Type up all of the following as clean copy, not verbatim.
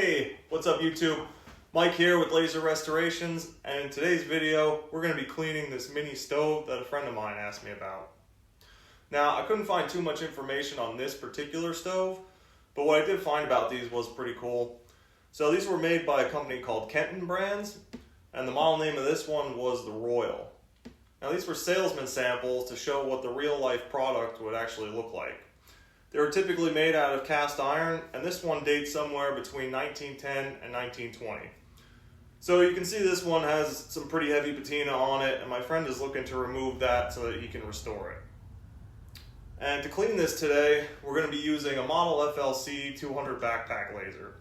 Hey, what's up YouTube? Mike here with Laser Restorations, and in today's video we're going to be cleaning this mini stove that a friend of mine asked me about. Now, I couldn't find too much information on this particular stove, but what I did find about these was pretty cool. So these were made by a company called Kenton Brands, and the model name of this one was the Royal. Now these were salesman samples to show what the real life product would actually look like. They were typically made out of cast iron, and this one dates somewhere between 1910 and 1920. So you can see this one has some pretty heavy patina on it, and my friend is looking to remove that so that he can restore it. And to clean this today, we're going to be using a Model FLC 200 backpack laser.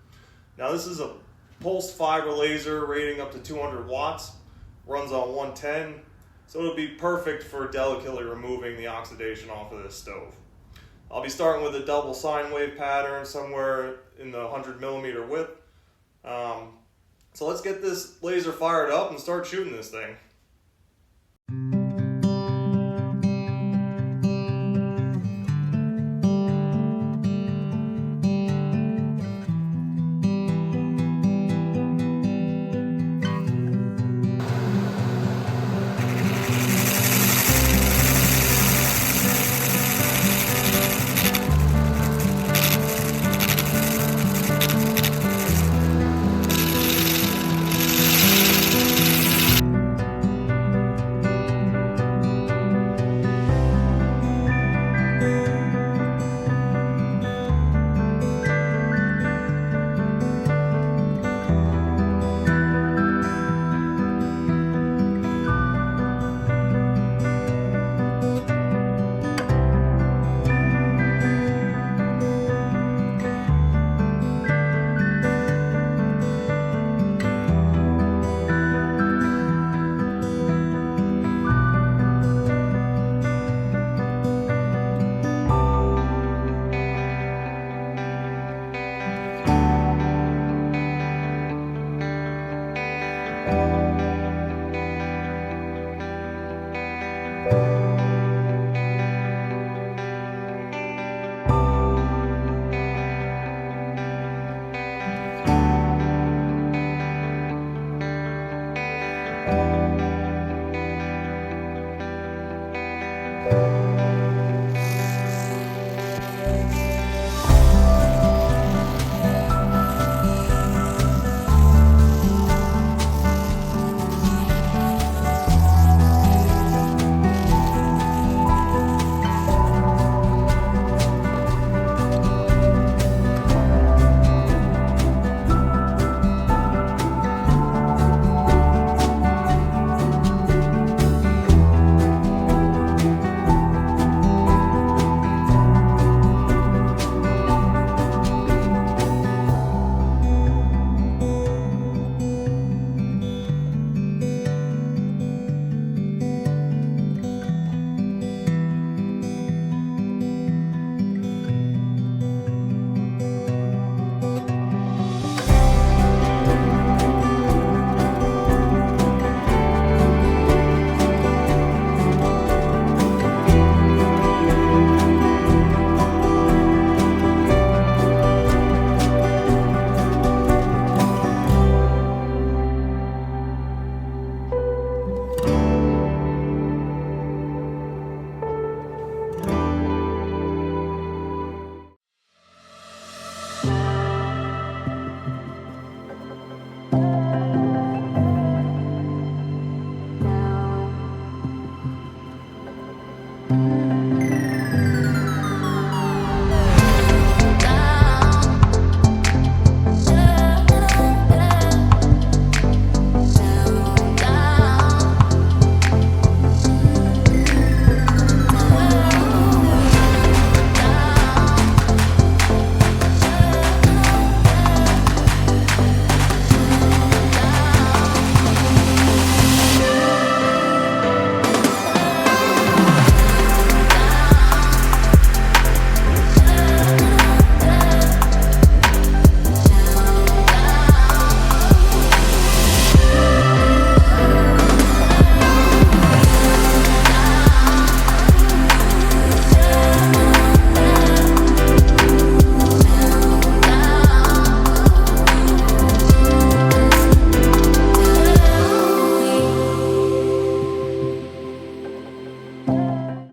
Now this is a pulsed fiber laser rating up to 200 watts, runs on 110, so it'll be perfect for delicately removing the oxidation off of this stove. I'll be starting with a double sine wave pattern somewhere in the 100 millimeter width. So let's get this laser fired up and start shooting this thing.